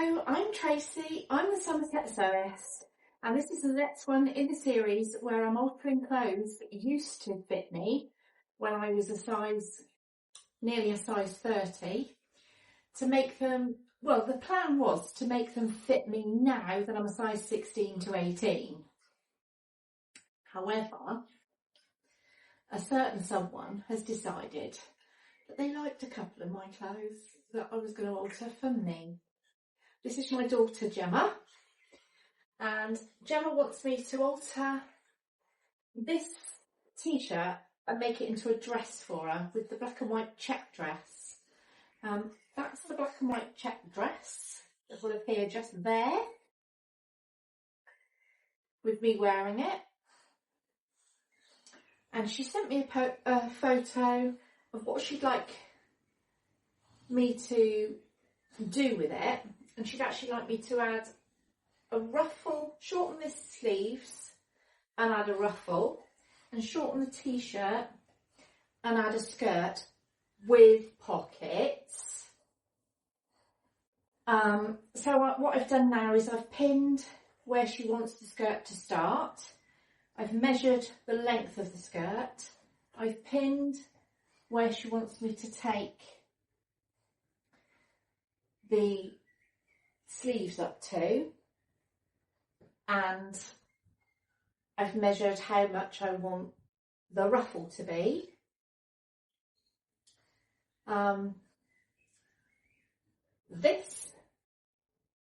Hello, I'm Tracy, I'm the Somerset Sewist, and this is the next one in the series where I'm altering clothes that used to fit me when I was nearly a size 30, to make them, well, the plan was to make them fit me now that I'm a size 16 to 18. However, a certain someone has decided that they liked a couple of my clothes that I was going to alter for me. This is my daughter Gemma, and Gemma wants me to alter this t-shirt and make it into a dress for her with the black and white check dress. That's the black and white check dress that will appear just there with me wearing it. And she sent me a photo of what she'd like me to do with it, and she'd actually like me to add a ruffle, shorten the sleeves and add a ruffle, and shorten the t-shirt and add a skirt with pockets. So what I've done now is I've pinned where she wants the skirt to start. I've measured the length of the skirt. I've pinned where she wants me to take the sleeves up to, and I've measured how much I want the ruffle to be. This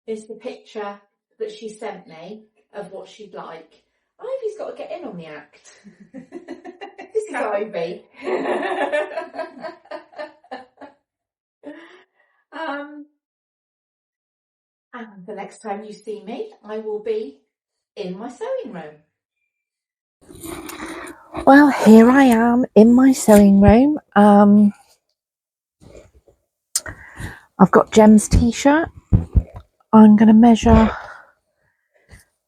is the picture that she sent me of what she'd like. Ivy's got to get in on the act. This is Ivy. And the next time you see me, I will be in my sewing room. Well, here I am in my sewing room. I've got Gem's t-shirt. I'm going to measure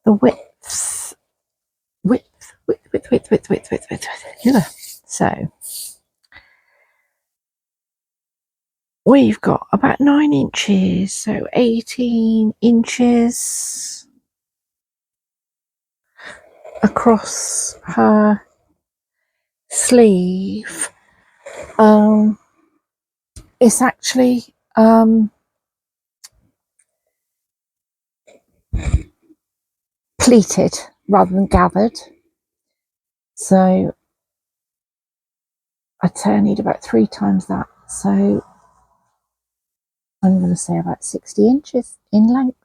the width. Yeah. So we've got about 9 inches, so 18 inches across her sleeve. It's actually pleated rather than gathered, so I'd say I need about 3 times that, so I'm going to say about 60 inches in length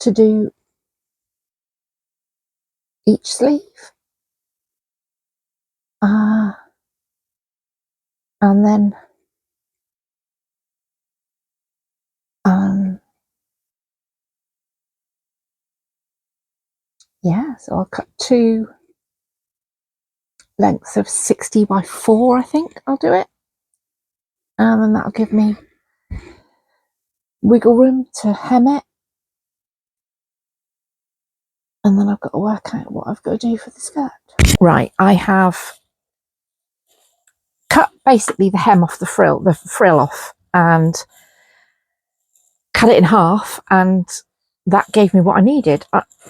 to do each sleeve. And then yeah, so I'll cut 2 lengths of 60 by 4, I think I'll do it, and then that'll give me wiggle room to hem it, and then I've got to work out what I've got to do for the skirt. Right, I have cut basically the hem off the frill off, and cut it in half, and that gave me what I needed.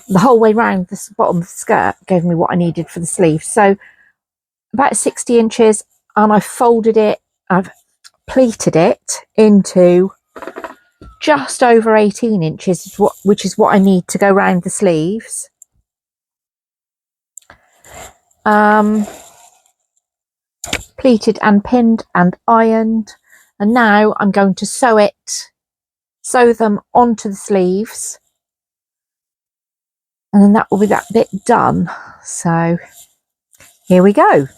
The whole way round this bottom of the skirt gave me what I needed for the sleeve. So about 60 inches, and I've folded it, I've pleated it into just over 18 inches, which is what I need to go round the sleeves. Pleated and pinned and ironed, and now I'm going to sew them onto the sleeves, and then that will be that bit done. So here we go.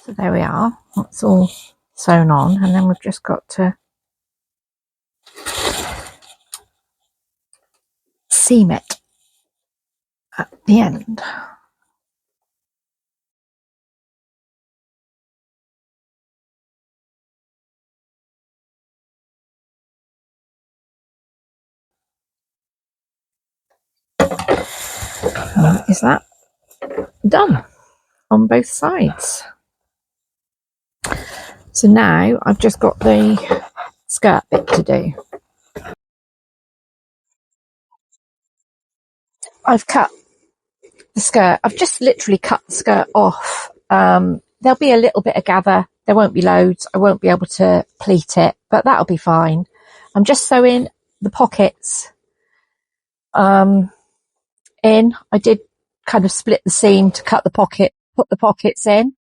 So there we are, that's all sewn on, and then we've just got to seam it at the end. Is that done on both sides? So now I've just got the skirt bit to do. I've cut the skirt. I've just literally cut the skirt off. There'll be a little bit of gather. There won't be loads. I won't be able to pleat it, but that'll be fine. I'm just sewing the pockets in. I did kind of split the seam to cut the pocket, put the pockets in.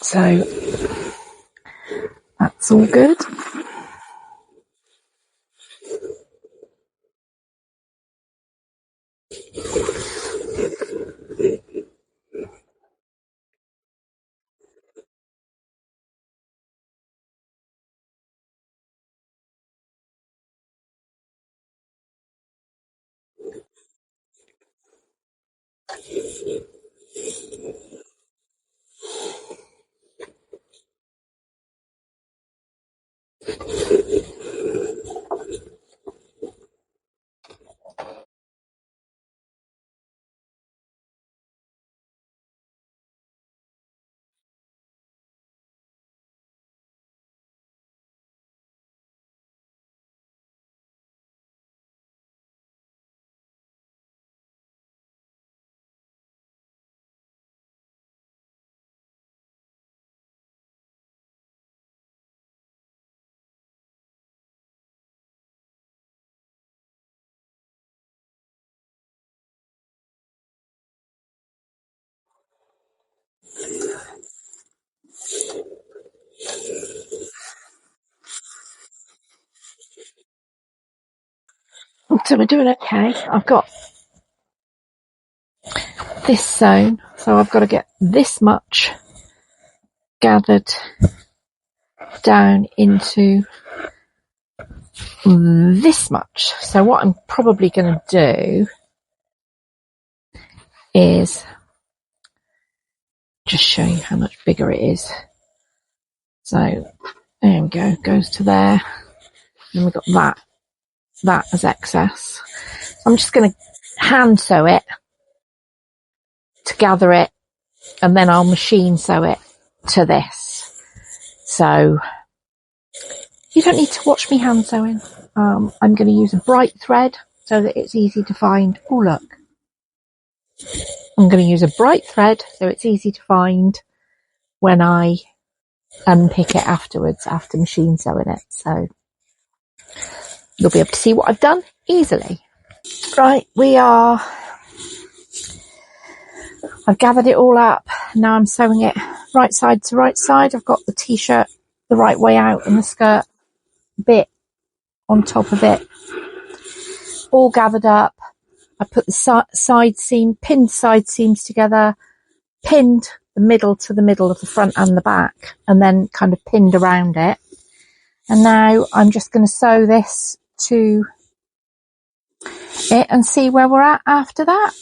So that's all good. So we're doing okay. I've got this sewn, so I've got to get this much gathered down into this much. So what I'm probably going to do is just show you how much bigger it is. So there we go, goes to there. And we've got that as excess. I'm just going to hand sew it to gather it, and then I'll machine sew it to this. So you don't need to watch me hand sewing. I'm going to use a bright thread so that it's easy to find. Oh, look. I'm going to use a bright thread so it's easy to find when I unpick it afterwards, after machine sewing it. So you'll be able to see what I've done easily. Right, I've gathered it all up. Now I'm sewing it right side to right side. I've got the t-shirt the right way out and the skirt bit on top of it. All gathered up. I put the pinned side seams together, pinned the middle to the middle of the front and the back, and then kind of pinned around it. And now I'm just going to sew this to it and see where we're at after that.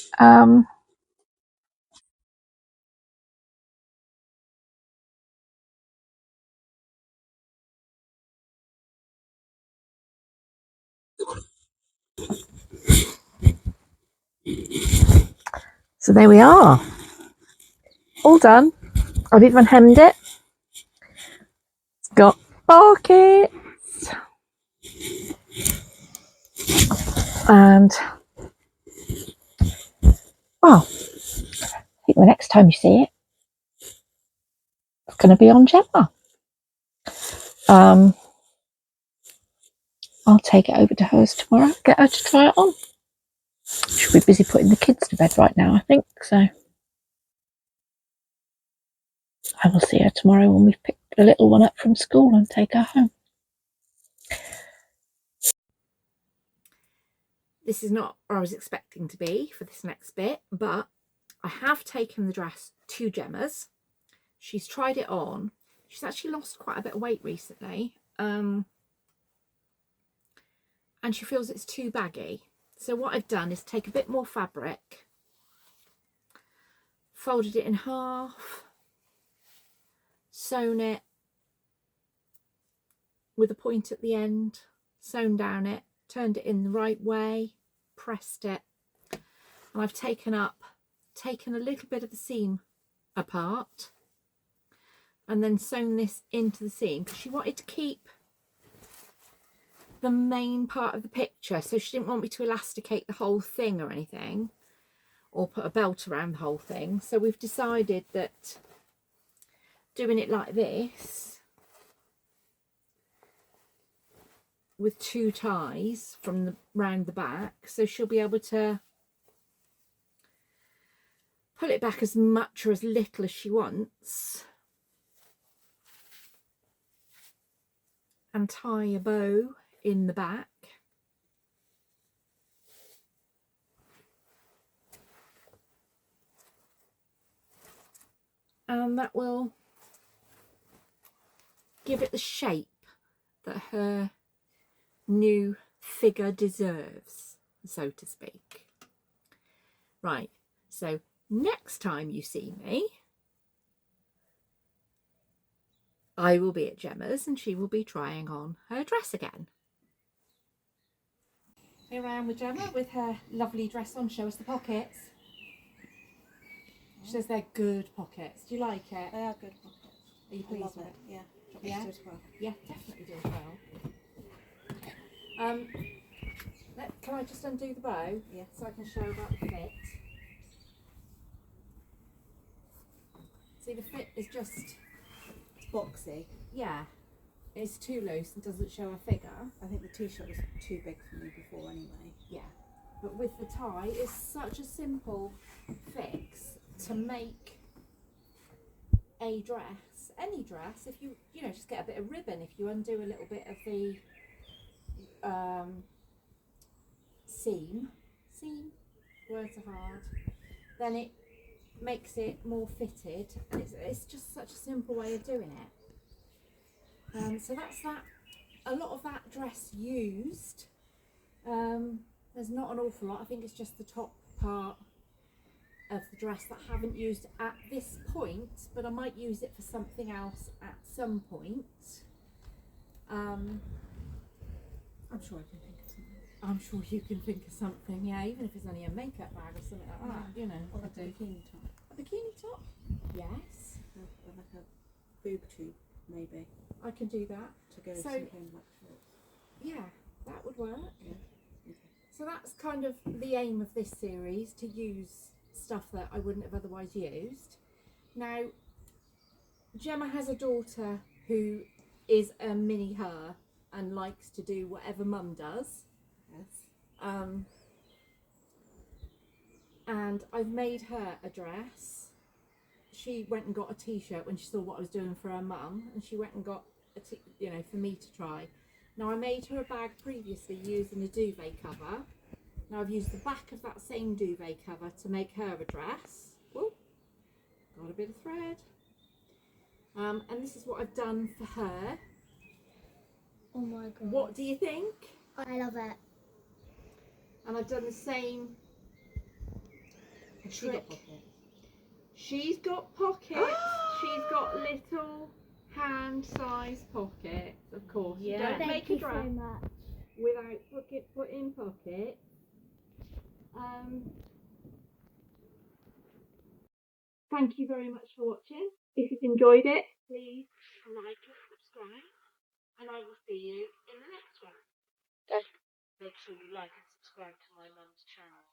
So there we are. All done. I've even hemmed it. It's got pockets. And, well, I think the next time you see it, it's going to be on Gemma. I'll take it over to hers tomorrow, get her to try it on. She'll be busy putting the kids to bed right now, I think, so I will see her tomorrow when we've picked the little one up from school and take her home. This is not where I was expecting to be for this next bit, but I have taken the dress to Gemma's. She's tried it on. She's actually lost quite a bit of weight recently, and she feels it's too baggy. So what I've done is take a bit more fabric, folded it in half, sewn it with a point at the end, sewn down it, turned it in the right way, pressed it, and I've taken a little bit of the seam apart and then sewn this into the seam, because she wanted to keep the main part of the picture, so she didn't want me to elasticate the whole thing or anything, or put a belt around the whole thing. So we've decided that doing it like this, with 2 ties from round the back, so she'll be able to pull it back as much or as little as she wants, and tie a bow in the back. And that will give it the shape that her new figure deserves, so to speak. Right, so next time you see me, I will be at Gemma's and she will be trying on her dress again. Here I am with Gemma with her lovely dress on. Show us the pockets. She says they're good pockets. Do you like it? They are good pockets. Are you pleased with it? Yeah. Yeah? Do as well. Yeah, definitely do as well. Can I just undo the bow? Yeah. So I can show about the fit. See, the fit is just, It's boxy. yeah, it's too loose and doesn't show a figure. I think the t-shirt was too big for me before anyway. Yeah, but with the tie, it's such a simple fix to make a dress, any dress. If you know, just get a bit of ribbon, if you undo a little bit of the seam, words are hard, then it makes it more fitted, and it's just such a simple way of doing it. So that's that. A lot of that dress used. There's not an awful lot. I think it's just the top part of the dress that I haven't used at this point, but I might use it for something else at some point. I'm sure I can think of something. I'm sure you can think of something, yeah, even if it's only a makeup bag or something like that, you know. Or like a bikini top. A bikini top? Yes. Or like a boob tube, maybe, I can do that. to go with So- some plain black shorts. Yeah, that would work. Yeah. Okay. So that's kind of the aim of this series, to use stuff that I wouldn't have otherwise used. Now, Gemma has a daughter who is a mini her and likes to do whatever mum does. Yes. And I've made her a dress. She went and got a t-shirt when she saw what I was doing for her mum, and she went and got for me to try. Now, I made her a bag previously using a duvet cover. Now I've used the back of that same duvet cover to make her a dress. Whoop, got a bit of thread. And this is what I've done for her. Oh my god. What do you think? I love it. And I've done the same Has she got trick. pockets? She's got pockets. She's got little hand-sized pockets, of course. You Yeah. don't Thank make you a dress so much. without putting pockets. Thank you very much for watching. If you've enjoyed it, please like and subscribe, and I will see you in the next one. Make sure you like and subscribe to my mum's channel.